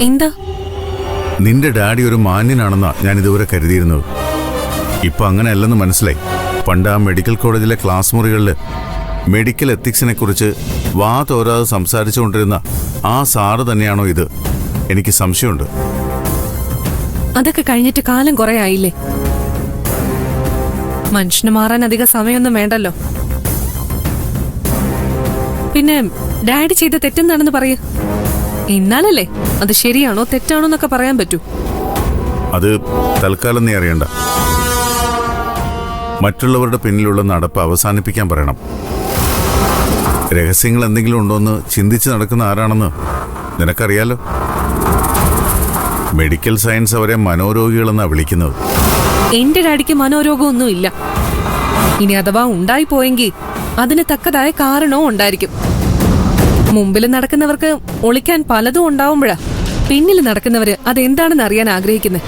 എന്താ? നിന്റെ ഡാഡി ഒരു മാന്യനാണെന്നാ ഞാൻ ഇതുവരെ കരുതിയിരുന്നത്. ഇപ്പൊ അങ്ങനെയല്ലെന്ന് മനസ്സിലായി. പണ്ട് ആ മെഡിക്കൽ കോളേജിലെ ക്ലാസ് മുറികളിൽ മെഡിക്കൽ എത്തിക്സിനെ കുറിച്ച് വാ തോരാതെ സംസാരിച്ചുകൊണ്ടിരുന്ന ആ സാറ് തന്നെയാണോ ഇത്? എനിക്ക് സംശയമുണ്ട്. അതൊക്കെ കഴിഞ്ഞിട്ട് കാലം കുറെ ആയില്ലേ. മനുഷ്യന് മാറാൻ അധികം സമയമൊന്നും വേണ്ടല്ലോ. പിന്നെ ഡാഡി ചെയ്ത തെറ്റെന്താണെന്ന് പറയൂ. എന്നാലല്ലേ അത് ശരിയാണോ തെറ്റാണോ എന്നൊക്കെ പറയാൻ പറ്റൂ. അത് തൽക്കാലം നീ അറിയണ്ട. മറ്റുള്ളവരുടെ പിന്നിലുള്ള നടപ്പ് അവസാനിപ്പിക്കാൻ പറയണം. രഹസ്യങ്ങൾ എന്തെങ്കിലും ഉണ്ടോയെന്ന് ചിന്തിച്ച് നടക്കുന്ന ആരാണെന്ന് നിനക്കറിയാലോ. മെഡിക്കൽ സയൻസ് അവരെ മനോരോഗികളെന്നാണ് വിളിക്കുന്നത്. എന്റെ ഡാഡിക്ക് മനോരോഗമൊന്നും ഇല്ല. ഇനി അഥവാ ഉണ്ടായി പോയെങ്കിൽ അതിന് തക്കതായ കാരണവും ഉണ്ടായിരിക്കും. മുമ്പിൽ നടക്കുന്നവർക്ക് ഒളിക്കാൻ പലതും ഉണ്ടാവുമ്പോഴാ പിന്നിൽ നടക്കുന്നവര് അതെന്താണെന്ന് അറിയാൻ ആഗ്രഹിക്കുന്നത്.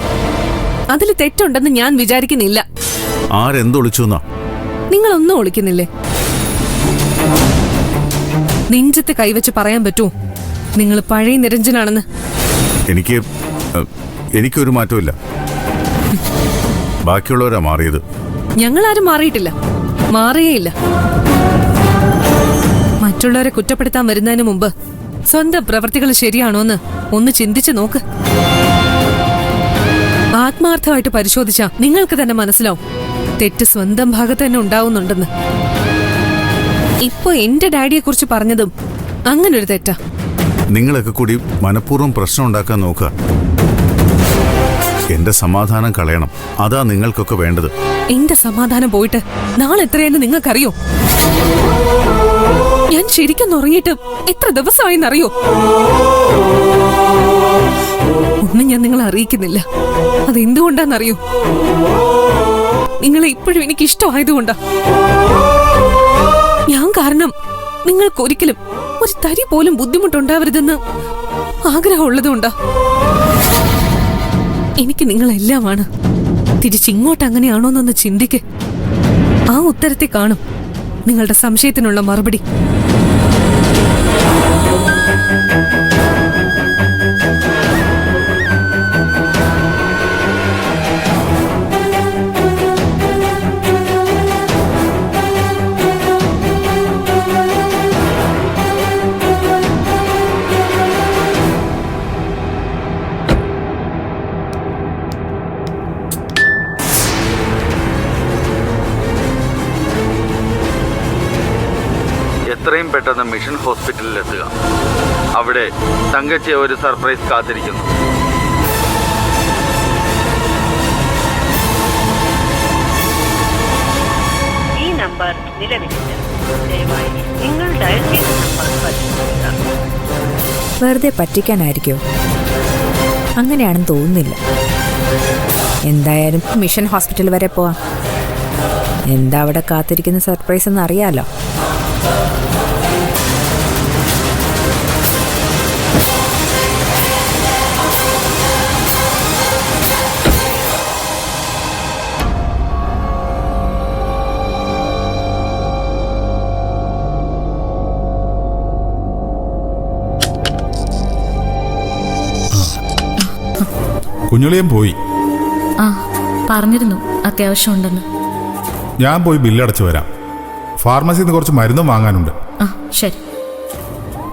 അതിൽ തെറ്റുണ്ടെന്ന് ഞാൻ വിചാരിക്കുന്നില്ല. ആരെന്തൊളിച്ചു? നിങ്ങളൊന്നും ഒളിക്കുന്നില്ലേ? നെഞ്ചത്ത് കൈവച്ച് പറയാൻ പറ്റുമോ നിങ്ങൾ പഴയ നിരഞ്ജനാണെന്ന്? എനിക്കൊരു മാറ്റമില്ല. ബാക്കിയുള്ളവരാ മാറിയത്. ഞങ്ങളാരും മാറിയിട്ടില്ല, മാറിയേയില്ല. മറ്റുള്ളവരെ കുറ്റപ്പെടുത്താൻ വരുന്നതിന് മുമ്പ് സ്വന്തം പ്രവൃത്തികൾ ശരിയാണോന്ന് ഒന്ന് ചിന്തിച്ചു നോക്ക്. ആത്മാർത്ഥമായിട്ട് പരിശോധിച്ചാ നിങ്ങൾക്ക് തന്നെ മനസ്സിലാവും തെറ്റ് സ്വന്തം ഭാഗത്ത് തന്നെ ഉണ്ടാവുന്നുണ്ടെന്ന്. ഇപ്പൊ എന്റെ ഡാഡിയെ കുറിച്ച് പറഞ്ഞതും അങ്ങനൊരു തെറ്റാ. നിങ്ങളൊക്കെ കൂടി മനഃപൂർവ്വം പ്രശ്നം ഉണ്ടാക്കാൻ നോക്കുക. എന്റെ സമാധാനം കളയണം. അതാ നിങ്ങൾക്കൊക്കെ വേണ്ടത്. എന്റെ സമാധാനം പോയിട്ട് നാളെ എത്രയെന്ന് നിങ്ങൾക്കറിയോ? ഞാൻ ശരിക്കും ഉറങ്ങിയിട്ട് എത്ര ദിവസമായെന്നറിയോ? ഒന്നും ഞാൻ നിങ്ങളെ അറിയിക്കുന്നില്ല. അതെന്തുകൊണ്ടാന്നറിയോ? നിങ്ങളെ ഇപ്പോഴും എനിക്ക് ഇഷ്ടമായതുകൊണ്ടാ. ഞാൻ കാരണം നിങ്ങൾക്കൊരിക്കലും ഒരു തരി പോലും ബുദ്ധിമുട്ടുണ്ടാവരുതെന്ന് ആഗ്രഹമുള്ളതുകൊണ്ടാ. എനിക്ക് നിങ്ങളെല്ലാമാണ്. തിരിച്ചിങ്ങോട്ട് അങ്ങനെയാണോന്നൊന്ന് ചിന്തിക്ക്. ആ ഉത്തരത്തെ കാണും നിങ്ങളുടെ സംശയത്തിനുള്ള മറുപടി. എത്രയും പെട്ടെന്ന് മിഷൻ ഹോസ്പിറ്റലിൽ എത്തുക. അവിടെ തങ്കച്ചിയെ ഒരു സർപ്രൈസ് കാത്തിരിക്കുന്നു. ഈ നമ്പർ നിലവിലില്ല. ദയവായി നിങ്ങൾ ഡയൽ ചെയ്ത നമ്പർ പരിശോധിക്കുക. വെറുതെ പറ്റിക്കാനായിരിക്കോ? അങ്ങനെയാണെന്ന് തോന്നുന്നില്ല. എന്തായാലും മിഷൻ ഹോസ്പിറ്റൽ വരെ പോവാം. എന്താ അവിടെ കാത്തിരിക്കുന്ന സർപ്രൈസ് എന്ന് അറിയാലോ. കുഞ്ഞുളിയും പോയി. പറഞ്ഞിരുന്നു അത്യാവശ്യം ഉണ്ടെന്ന്. ഞാൻ പോയി ബില്ലടച്ചു വരാം. ഫാർമസിയിൽ നിന്ന് കുറച്ച് മരുന്നും വാങ്ങാനുണ്ട്. ശരി,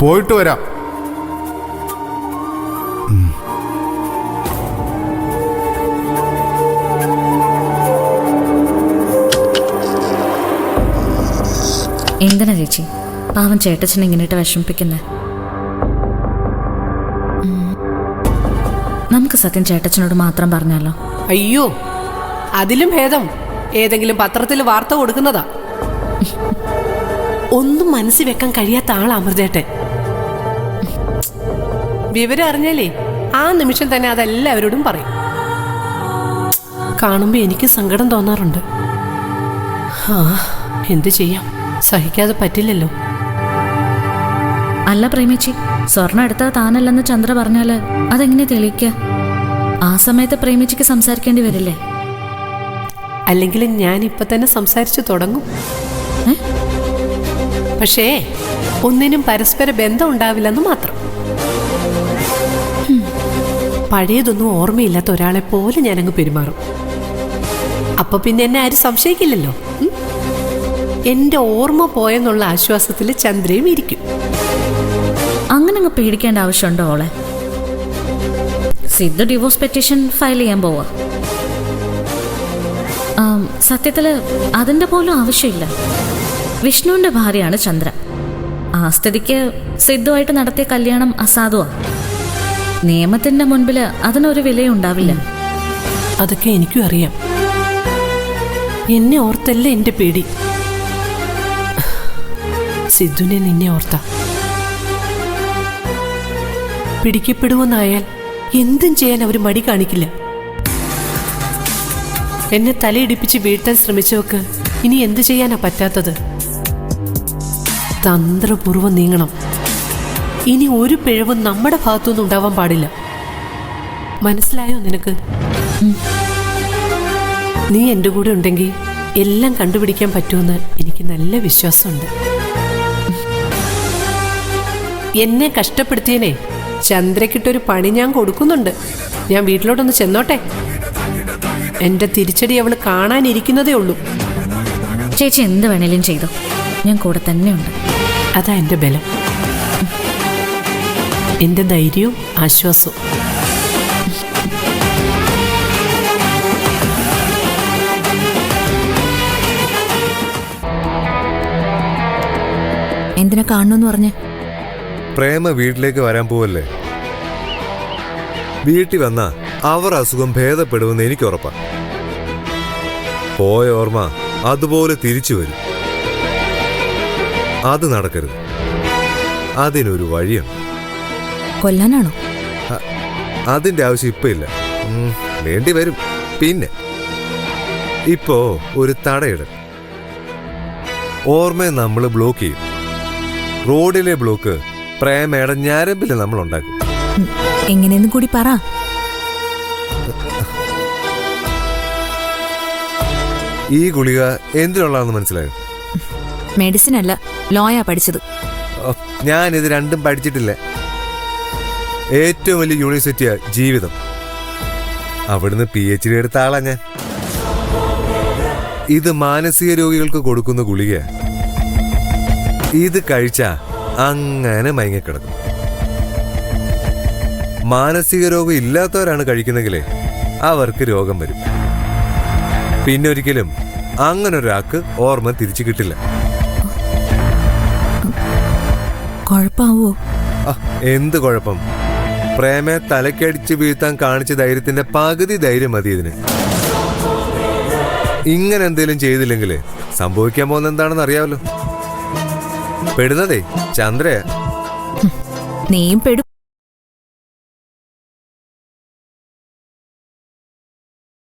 പോയിട്ട് വരാം. എന്തിനാ ചേച്ചി പാവം ചേട്ടച്ചനെ ഇങ്ങനെയിട്ട് വിഷമിപ്പിക്കുന്നേ? നമുക്ക് സത്യം ചേട്ടച്ചനോട് മാത്രം പറഞ്ഞാലോ? അയ്യോ, അതിലും ഭേദം ഏതെങ്കിലും പത്രത്തിൽ വാർത്ത കൊടുക്കുന്നതാ. ഒന്നും മനസ്സിൽ വെക്കാൻ കഴിയാത്ത ആളാ അമൃതേട്ടൻ. വിവരം അറിഞ്ഞാലേ ആ നിമിഷം തന്നെ അതെല്ലാവരോടും പറയും. കാണുമ്പോ എനിക്ക് സങ്കടം തോന്നാറുണ്ട്. എന്ത് ചെയ്യാം, സഹിക്കാതെ പറ്റില്ലല്ലോ. അല്ല പ്രേമിച്ചി, സ്വർണ്ണം എടുത്താൽ താനല്ലെന്ന് ചന്ദ്ര പറഞ്ഞാല് അതെങ്ങനെ തെളിയിക്കുക? ആ സമയത്ത് പ്രേമിച്ചിക്ക് സംസാരിക്കേണ്ടി വരില്ലേ? അല്ലെങ്കിൽ ഞാൻ ഇപ്പൊ തന്നെ സംസാരിച്ചു തുടങ്ങും. പക്ഷേ ഒന്നിനും പരസ്പര ബന്ധം ഉണ്ടാവില്ലെന്ന് മാത്രം. പഴയതൊന്നും ഓർമ്മയില്ലാത്ത ഒരാളെ പോലെ ഞാനങ്ങ് പെരുമാറും. അപ്പൊ പിന്നെ എന്നെ ആരും സംശയിക്കില്ലല്ലോ. എന്റെ ഓർമ്മ പോയെന്നുള്ള ആശ്വാസത്തിൽ ചന്ദ്രയും ഇരിക്കും. അങ്ങനെ അങ്ങ് പേടിക്കേണ്ട ആവശ്യമുണ്ടോ ഓളെ? സിദ്ധു ഡിവോഴ്സ് പെറ്റീഷൻ ഫയൽ ചെയ്യാൻ പോവാ. സത്യത്തില് അതിന്റെ പോലും ആവശ്യമില്ല. വിഷ്ണുവിന്റെ ഭാര്യയാണ് ചന്ദ്ര. ആ സ്ഥിതിക്ക് സിദ്ധുവായിട്ട് നടത്തിയ കല്യാണം അസാധുവാ. നിയമത്തിന്റെ മുൻപില് അതിനൊരു വിലയുണ്ടാവില്ല. അതൊക്കെ എനിക്കും അറിയാം. എന്നെ ഓർത്തല്ല എന്റെ പേടി, സിദ്ധുവിനെ നിന്നെ ഓർത്ത. പിടിക്കപ്പെടുമെന്നായാൽ എന്തും ചെയ്യാൻ അവർ മടി കാണിക്കില്ല. എന്നെ തലയിടിപ്പിച്ച് വീഴ്ത്താൻ ശ്രമിച്ചവർക്ക് ഇനി എന്തു ചെയ്യാനാ പറ്റാത്തത്? തന്ത്രപൂർവ്വം നീങ്ങണം. ഇനി ഒരു പിഴവും നമ്മുടെ ഭാഗത്തുനിന്ന് ഉണ്ടാവാൻ പാടില്ല. മനസ്സിലായോ നിനക്ക്? നീ എൻ്റെ കൂടെ ഉണ്ടെങ്കിൽ എല്ലാം കണ്ടുപിടിക്കാൻ പറ്റുമെന്ന് എനിക്ക് നല്ല വിശ്വാസമുണ്ട്. എന്നെ കഷ്ടപ്പെടുത്തിയനെ ചന്ദ്രക്കിട്ടൊരു പണി ഞാൻ കൊടുക്കുന്നുണ്ട്. ഞാൻ വീട്ടിലോട്ടൊന്ന് ചെന്നോട്ടെ. എന്റെ തിരിച്ചടി അവള് കാണാനിരിക്കുന്നതേ ഉള്ളൂ. ചേച്ചി എന്ത് വേണേലും ചെയ്തോ, ഞാൻ കൂടെ തന്നെയുണ്ട്. അതാ എന്റെ ബലം, എന്റെ ധൈര്യവും ആശ്വാസവും. എന്തിനാ കാണണമെന്ന് പറഞ്ഞേ? പ്രേമ വീട്ടിലേക്ക് വരാൻ പോവല്ലേ. വീട്ടിൽ വന്നാ അവർ അസുഖം ഭേദപ്പെടുമെന്ന് എനിക്ക് ഉറപ്പാ. പോയ ഓർമ്മ അതുപോലെ തിരിച്ചു വരും. അത് നടക്കരുത്. അതിനൊരു വഴിയുണ്ട്. കൊല്ലാനാണോ? അതിന്റെ ആവശ്യം ഇപ്പൊ ഇല്ല. വേണ്ടി വരും. പിന്നെ ഇപ്പോ ഒരു തടയിടൽ. ഓർമ്മയെ നമ്മൾ ബ്ലോക്ക് ചെയ്യും. റോഡിലെ ബ്ലോക്ക് പ്രേമയുടെ ഞരമ്പില് നമ്മൾ ഉണ്ടാക്കും. എങ്ങനെയെന്ന് കൂടി പറ. ഈ ഗുളിക എന്തിനുള്ളതാണെന്ന് മനസ്സിലായോ? മെഡിസിൻ അല്ല, ലോയാ പഠിച്ചത്. ഞാനിത് രണ്ടും പഠിച്ചിട്ടില്ല. ഏറ്റവും വലിയ യൂണിവേഴ്സിറ്റിയാ ജീവിതം. അവിടുന്ന് PhD എടുത്ത ആളാ ഞാൻ. ഇത് മാനസിക രോഗികൾക്ക് കൊടുക്കുന്ന ഗുളിക. ഇത് കഴിച്ചാ അങ്ങനെ മയങ്ങിക്കിടക്കും. മാനസിക രോഗം ഇല്ലാത്തവരാണ് കഴിക്കുന്നെങ്കിലേ അവർക്ക് രോഗം വരും. പിന്നെ ഒരിക്കലും അങ്ങനെ ഒരാൾക്ക് ഓർമ്മ തിരിച്ചു കിട്ടില്ല. കുഴപ്പാവോ? എന്ത് കുഴപ്പം? പ്രേമയെ തലക്കടിച്ച് വീഴ്ത്താൻ കാണിച്ച ധൈര്യത്തിന്റെ പകുതി ധൈര്യം മതി ഇതിന്. ഇങ്ങനെ എന്തെങ്കിലും ചെയ്തില്ലെങ്കിൽ സംഭവിക്കാൻ പോകുന്ന എന്താണെന്ന് അറിയാമല്ലോ. പെടുന്നതേ ചന്ദ്രയാ. നീയും പെടും.